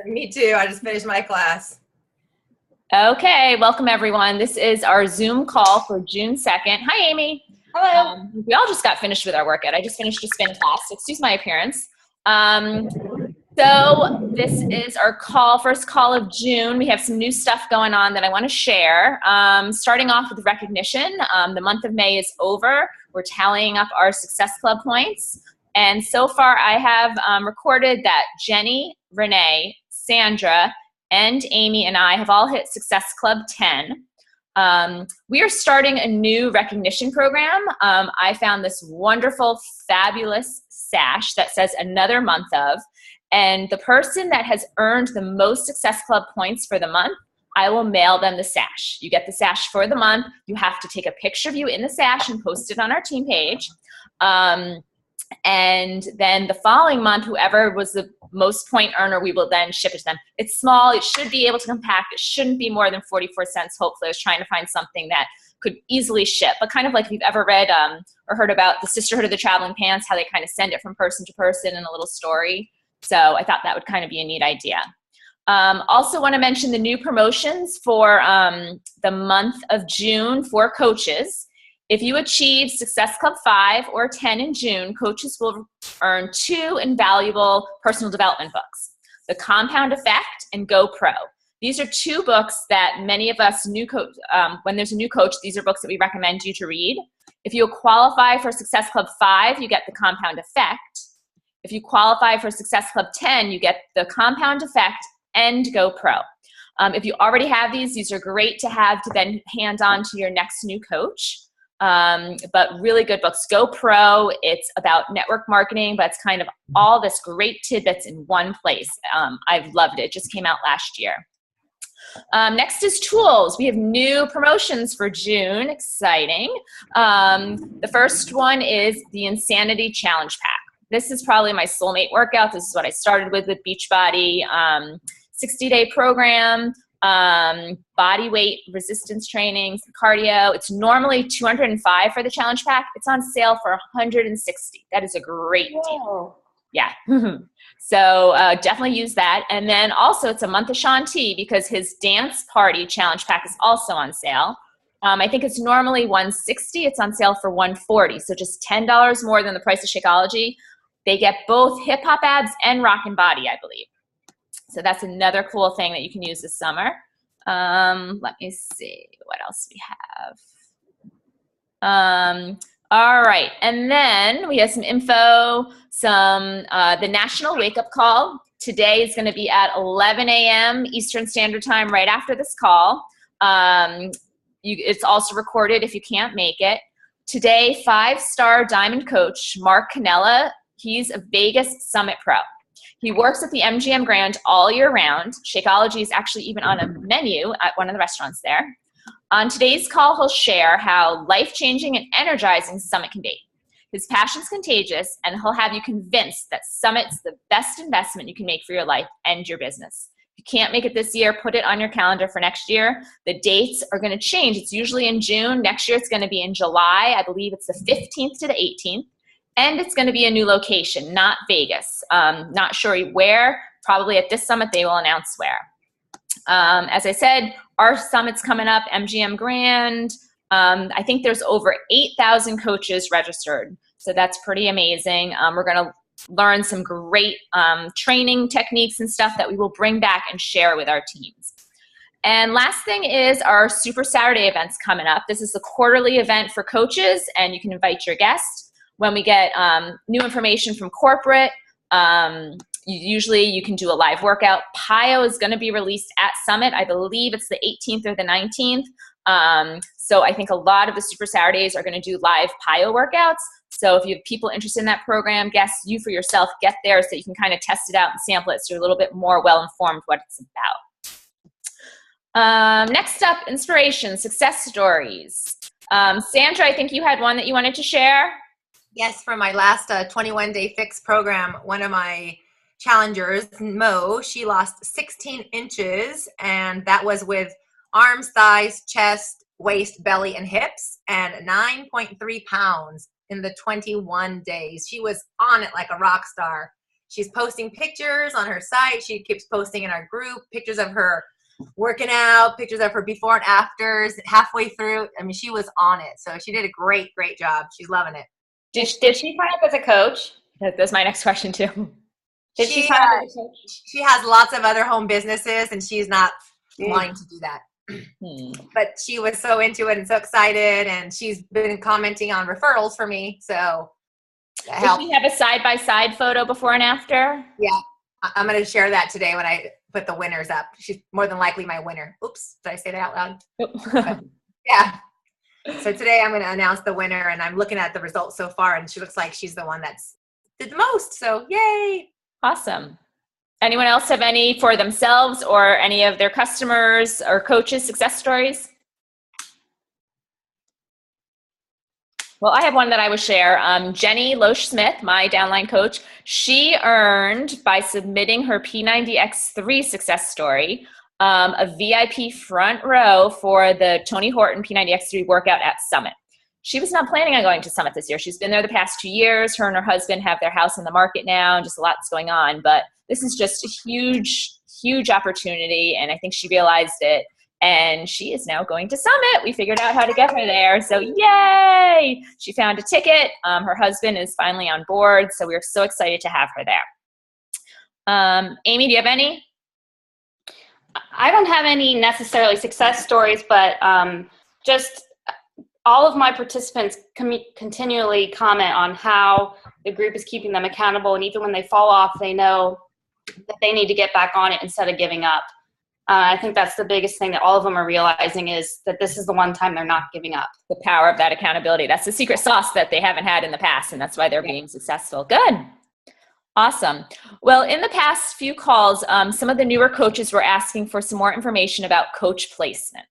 Me too. I just finished my class. Okay, welcome everyone. This is our Zoom call for June 2nd. Hi, Amy. Hello. We all just got finished with our workout. I just finished a spin class, so excuse my appearance. So this is our first call of June. We have some new stuff going on that I want to share. Starting off with recognition. The month of May is over. We're tallying up our Success Club points. And so far I have recorded that Jenny, Renee, Sandra, and Amy and I have all hit Success Club 10. We are starting a new recognition program. I found this wonderful, fabulous sash that says another month of, and the person that has earned the most Success Club points for the month, I will mail them the sash. You get the sash for the month. You have to take a picture of you in the sash and post it on our team page. And then the following month, whoever was the most point earner, we will then ship it to them. It's small. It should be able to compact. It shouldn't be more than 44 cents. Hopefully, I was trying to find something that could easily ship. But kind of like if you've ever read or heard about the Sisterhood of the Traveling Pants, how they kind of send it from person to person in a little story. So I thought that would kind of be a neat idea. Also want to mention the new promotions for the month of June for coaches. If you achieve Success Club 5 or 10 in June, coaches will earn 2 invaluable personal development books, The Compound Effect and Go Pro. These are 2 books that many of us when there's a new coach, these are books that we recommend you to read. If you qualify for Success Club 5, you get The Compound Effect. If you qualify for Success Club 10, you get The Compound Effect and Go Pro. If you already have these are great to have to then hand on to your next new coach. But really good books. Go Pro, it's about network marketing, but it's kind of all this great tidbits in one place. I've loved it. It just came out last year. Next is tools. We have new promotions for June. Exciting. The first one is the Insanity Challenge Pack. This is probably my soulmate workout. This is what I started with Beachbody. 60-day program. Body weight resistance trainings, cardio. It's normally $205 for the challenge pack. It's on sale for $160. That is a great deal. Yeah. So definitely use that. And then also it's a month of Shaun T because his dance party challenge pack is also on sale. I think it's normally $160. It's on sale for $140. So just $10 more than the price of Shakeology. They get both hip hop abs and rockin' body, I believe. So that's another cool thing that you can use this summer. Let me see what else we have. All right, and then we have some info, the National Wake Up Call. Today is going to be at 11 a.m. Eastern Standard Time right after this call. It's also recorded if you can't make it. Today, 5-star diamond coach Mark Canella, he's a Vegas Summit Pro. He works at the MGM Grand all year round. Shakeology is actually even on a menu at one of the restaurants there. On today's call, he'll share how life-changing and energizing Summit can be. His passion's contagious, and he'll have you convinced that Summit's the best investment you can make for your life and your business. If you can't make it this year, put it on your calendar for next year. The dates are going to change. It's usually in June. Next year, it's going to be in July. I believe it's the 15th to the 18th. And it's going to be a new location, not Vegas. Not sure where. Probably at this summit, they will announce where. As I said, our summit's coming up, MGM Grand. I think there's over 8,000 coaches registered. So that's pretty amazing. We're going to learn some great training techniques and stuff that we will bring back and share with our teams. And last thing is our Super Saturday events coming up. This is the quarterly event for coaches, and you can invite your guests. When we get new information from corporate, usually you can do a live workout. PIO is going to be released at Summit. I believe it's the 18th or the 19th. So I think a lot of the Super Saturdays are going to do live PIO workouts. So if you have people interested in that program, guests, you for yourself, get there so you can kind of test it out and sample it so you're a little bit more well-informed what it's about. Next up, inspiration, success stories. Sandra, I think you had one that you wanted to share. Yes, for my last 21-day fix program, one of my challengers, Mo, she lost 16 inches, and that was with arms, thighs, chest, waist, belly, and hips, and 9.3 pounds in the 21 days. She was on it like a rock star. she's posting pictures on her site. She keeps posting in our group pictures of her working out, pictures of her before and afters halfway through. I mean, she was on it. So she did a great job. She's loving it. Did she sign up as a coach? That's my next question too. Did she sign up as a coach? She has lots of other home businesses, and she's not wanting to do that. But she was so into it and so excited, and she's been commenting on referrals for me. So does she have a side-by-side photo before and after? Yeah. I'm going to share that today when I put the winners up. She's more than likely my winner. Oops. Did I say that out loud? But, yeah. So today I'm going to announce the winner, and I'm looking at the results so far, and she looks like she's the one that's did the most. So yay. Awesome. Anyone else have any for themselves or any of their customers or coaches success stories? Well, I have one that I would share. Jenny Loesch-Smith, my downline coach, she earned, by submitting her P90X3 success story, a VIP front row for the Tony Horton P90X3 workout at Summit. She was not planning on going to Summit this year. She's been there the past 2 years. Her and her husband have their house in the market now, and just lots going on. But this is just a huge, huge opportunity, and I think she realized it. And she is now going to Summit. We figured out how to get her there. So yay! She found a ticket. Her husband is finally on board. So we're so excited to have her there. Amy, do you have any? I don't have any necessarily success stories, but just all of my participants continually comment on how the group is keeping them accountable. And even when they fall off, they know that they need to get back on it instead of giving up. I think that's the biggest thing that all of them are realizing, is that this is the one time they're not giving up. The power of that accountability. That's the secret sauce that they haven't had in the past, and that's why they're being successful. Good. Awesome. Well, in the past few calls, some of the newer coaches were asking for some more information about coach placement.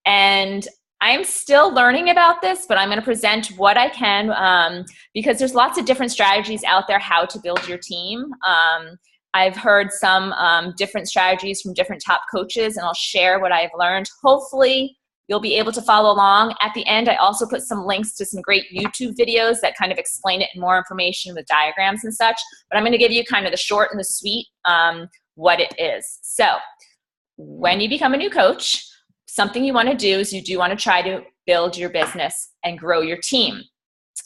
And I'm still learning about this, but I'm going to present what I can because there's lots of different strategies out there how to build your team. I've heard some different strategies from different top coaches, and I'll share what I've learned. Hopefully, you'll be able to follow along. At the end, I also put some links to some great YouTube videos that kind of explain it in more information with diagrams and such. But I'm going to give you kind of the short and the sweet what it is. So when you become a new coach, something you want to do is you do want to try to build your business and grow your team.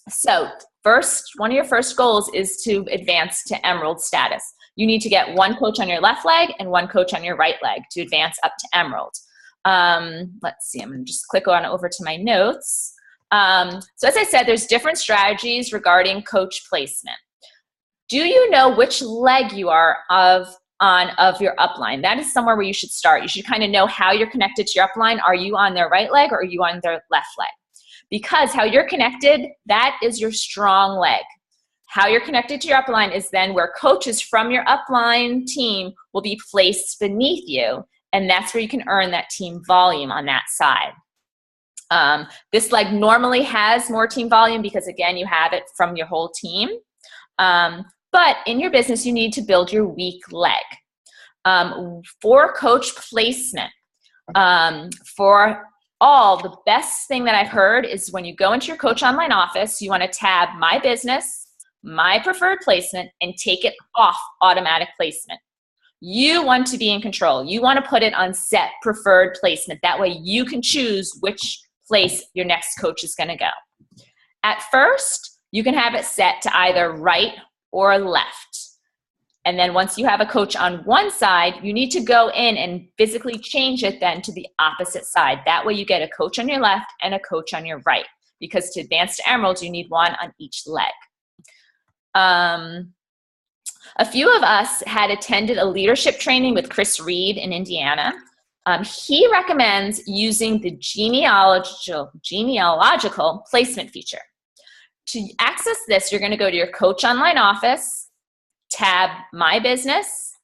So first, one of your first goals is to advance to Emerald status. You need to get one coach on your left leg and one coach on your right leg to advance up to Emerald. Let's see, I'm going to just click on over to my notes. So as I said, there's different strategies regarding coach placement. Do you know which leg you are of your upline? That is somewhere where you should start. You should kind of know how you're connected to your upline. Are you on their right leg or are you on their left leg? Because how you're connected, that is your strong leg. How you're connected to your upline is then where coaches from your upline team will be placed beneath you, and that's where you can earn that team volume on that side. This leg normally has more team volume because, again, you have it from your whole team. But in your business, you need to build your weak leg. For coach placement, the best thing that I've heard is when you go into your Coach Online office, you want to tab My Business, My Preferred Placement, and take it off automatic placement. You want to be in control. You want to put it on set preferred placement. That way you can choose which place your next coach is going to go. At first, you can have it set to either right or left. And then once you have a coach on one side, you need to go in and physically change it then to the opposite side. That way you get a coach on your left and a coach on your right. Because to advance to Emerald, you need one on each leg. A few of us had attended a leadership training with Chris Reed in Indiana. He recommends using the genealogical placement feature. To access this, you're going to go to your Coach Online office, tab My Business,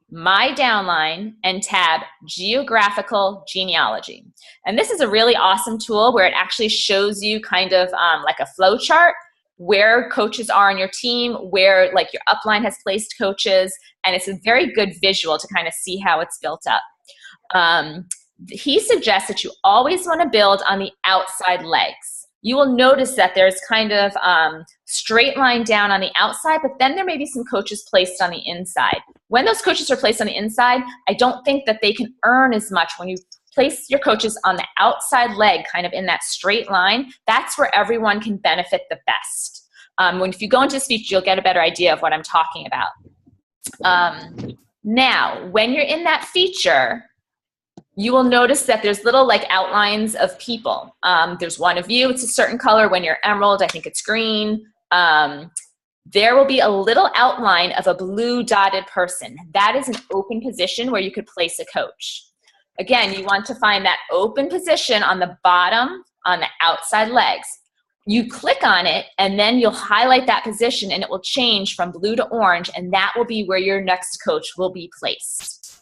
My Downline, and tab Geographical Genealogy. And this is a really awesome tool where it actually shows you kind of like a flow chart where coaches are on your team, where like your upline has placed coaches, and it's a very good visual to kind of see how it's built up. He suggests that you always want to build on the outside legs. you will notice that there's kind of straight line down on the outside, but then there may be some coaches placed on the inside. When those coaches are placed on the inside, I don't think that they can earn as much. When you place your coaches on the outside leg, kind of in that straight line, that's where everyone can benefit the best. If you go into speech, you'll get a better idea of what I'm talking about. Now, when you're in that feature, you will notice that there's little like outlines of people. There's one of you, it's a certain color. When you're emerald, I think it's green. There will be a little outline of a blue dotted person. That is an open position where you could place a coach. Again, you want to find that open position on the bottom, on the outside legs. You click on it, and then you'll highlight that position, and it will change from blue to orange, and that will be where your next coach will be placed.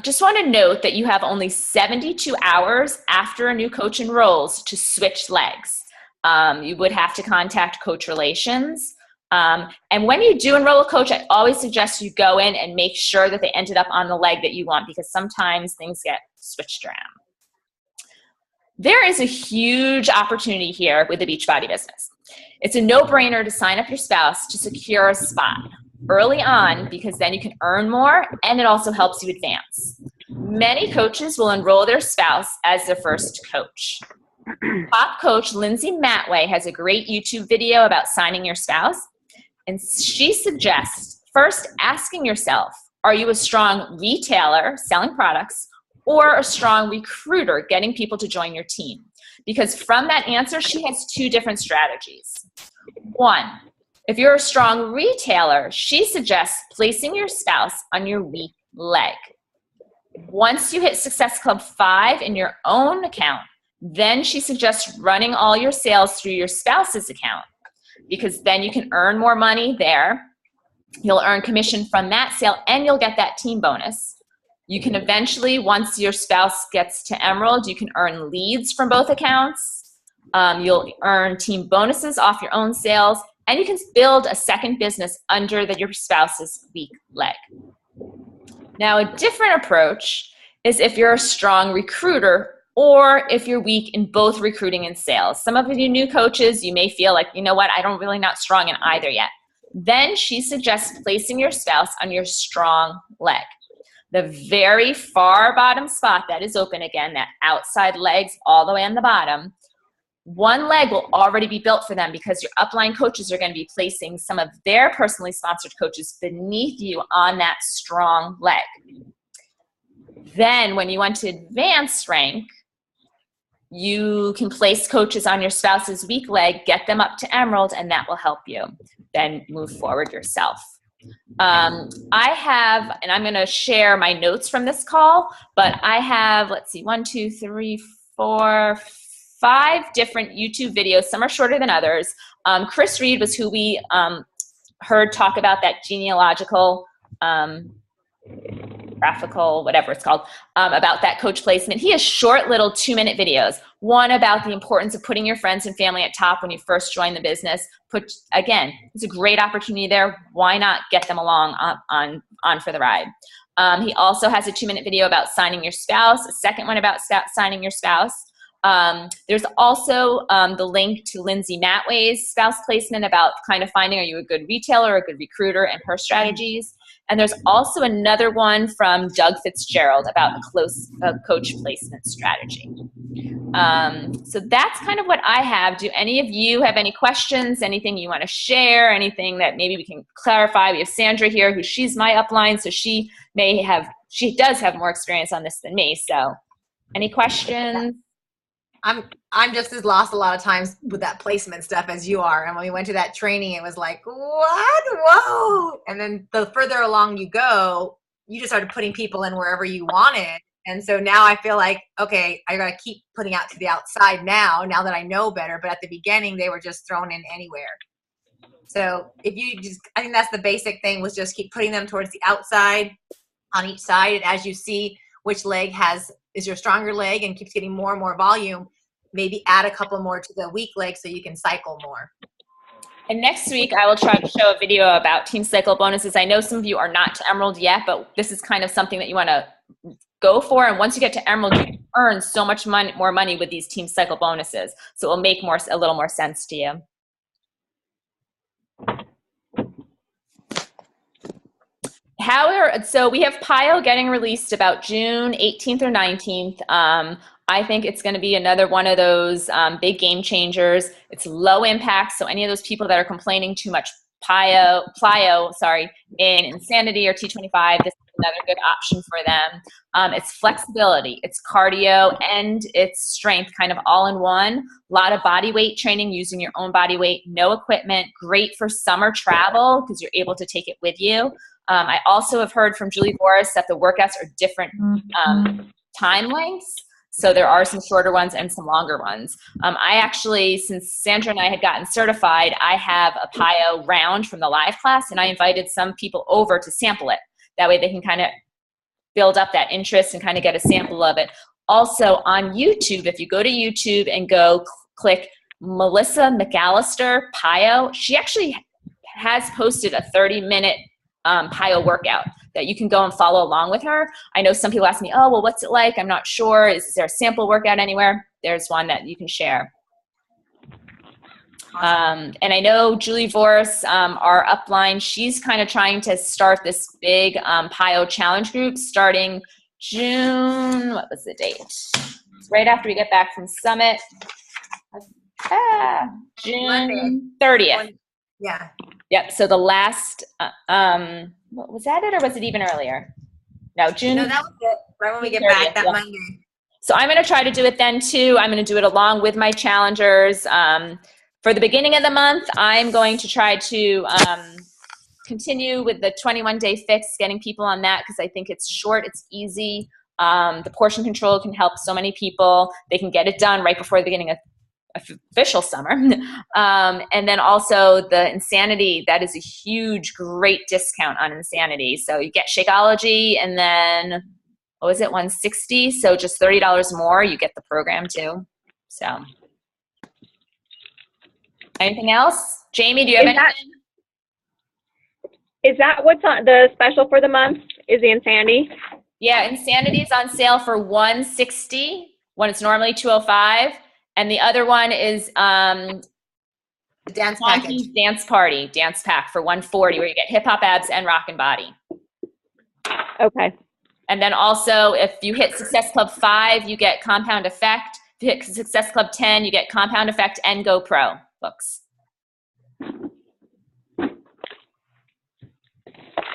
Just want to note that you have only 72 hours after a new coach enrolls to switch legs. You would have to contact Coach Relations. And when you do enroll a coach, I always suggest you go in and make sure that they ended up on the leg that you want, because sometimes things get switched around. There is a huge opportunity here with the Beachbody business. It's a no-brainer to sign up your spouse to secure a spot early on, because then you can earn more and it also helps you advance. Many coaches will enroll their spouse as their first coach. Top coach Lindsay Matway has a great YouTube video about signing your spouse, and she suggests first asking yourself, are you a strong retailer selling products or a strong recruiter getting people to join your team? Because from that answer, she has two different strategies. One, if you're a strong retailer, she suggests placing your spouse on your weak leg. Once you hit Success Club 5 in your own account, then she suggests running all your sales through your spouse's account, because then you can earn more money there. You'll earn commission from that sale, and you'll get that team bonus. You can eventually, once your spouse gets to Emerald, you can earn leads from both accounts. You'll earn team bonuses off your own sales, and you can build a second business under your spouse's weak leg. Now, a different approach is if you're a strong recruiter or if you're weak in both recruiting and sales. Some of you new coaches, you may feel like, you know what, I'm really not strong in either yet. Then she suggests placing your spouse on your strong leg. The very far bottom spot that is open, again, that outside legs all the way on the bottom, one leg will already be built for them, because your upline coaches are going to be placing some of their personally sponsored coaches beneath you on that strong leg. Then when you want to advance rank, you can place coaches on your spouse's weak leg, get them up to Emerald, and that will help you then move forward yourself. I have, and I'm going to share my notes from this call, but I have, let's see, 1, 2, 3, 4, 5 different YouTube videos. Some are shorter than others. Chris Reed was who we heard talk about that genealogical, graphical, whatever it's called, about that coach placement. He has short little 2-minute videos. One about the importance of putting your friends and family at top when you first join the business. Again, it's a great opportunity there. Why not get them along on for the ride? He also has a 2-minute video about signing your spouse, a second one about signing your spouse. There's also the link to Lindsay Matway's spouse placement about kind of finding, are you a good retailer or a good recruiter, and her strategies. And there's also another one from Doug Fitzgerald about a coach placement strategy. So that's kind of what I have. Do any of you have any questions, anything you want to share, anything that maybe we can clarify? We have Sandra here, she's my upline, so she does have more experience on this than me. So any questions? I'm just as lost a lot of times with that placement stuff as you are. And when we went to that training, it was like, what? Whoa. And then the further along you go, you just started putting people in wherever you wanted. And so now I feel like, okay, I got to keep putting out to the outside now that I know better. But at the beginning, they were just thrown in anywhere. So if you I think that's the basic thing, was just keep putting them towards the outside on each side. And as you see which leg is your stronger leg and keeps getting more and more volume, maybe add a couple more to the weak leg so you can cycle more. And next week, I will try to show a video about team cycle bonuses. I know some of you are not to Emerald yet, but this is kind of something that you want to go for. And once you get to Emerald, you can earn so much more money with these team cycle bonuses. So it will make a little more sense to you. So we have PIO getting released about June 18th or 19th. I think it's going to be another one of those big game changers. It's low impact, so any of those people that are complaining too much plyo, in Insanity or T25, this is another good option for them. It's flexibility, it's cardio, and it's strength, kind of all in one. A lot of body weight training, using your own body weight, no equipment, great for summer travel because you're able to take it with you. I also have heard from Julie Boris that the workouts are different time lengths. So there are some shorter ones and some longer ones. I actually, since Sandra and I had gotten certified, I have a PIO round from the live class, and I invited some people over to sample it. That way they can kind of build up that interest and kind of get a sample of it. Also on YouTube, if you go to YouTube and go click Melissa McAllister PIO, she actually has posted a 30-minute PIO workout that you can go and follow along with her. I know some people ask me, oh, well, what's it like? I'm not sure. Is there a sample workout anywhere? There's one that you can share. And I know Julie Voris, our upline, she's kind of trying to start this big PIO challenge group starting June, what was the date? It's right after we get back from Summit. June 30th. Yeah. Yep. So the last, was that it or was it even earlier? No, June. No, that was it. Right when we get 30th, back that yeah. Monday. So I'm going to try to do it then too. I'm going to do it along with my challengers. For the beginning of the month, I'm going to try to continue with the 21-day fix, getting people on that because I think it's short, it's easy. The portion control can help so many people. They can get it done right before the beginning of official summer. And then also the Insanity, that is a huge, great discount on Insanity. So you get Shakeology and then, what was it, $160? So just $30 more, you get the program too. So anything else? Jamie, do you have anything? Is that what's on the special for the month? Is the Insanity? Yeah, Insanity is on sale for $160 when it's normally $205. And the other one is The dance package. Dance Pack for $140, where you get hip hop, abs, and Rockin' Body. Okay. And then also, if you hit Success Club 5, you get Compound Effect. If you hit Success Club 10, you get Compound Effect and GoPro books.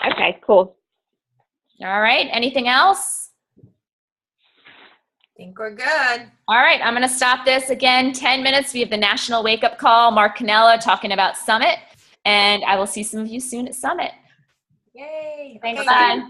Okay, cool. All right. Anything else? I think we're good. All right. I'm going to stop this again. 10 minutes. We have the National Wake Up Call. Mark Canella talking about Summit. And I will see some of you soon at Summit. Yay. Thanks. Okay. Bye.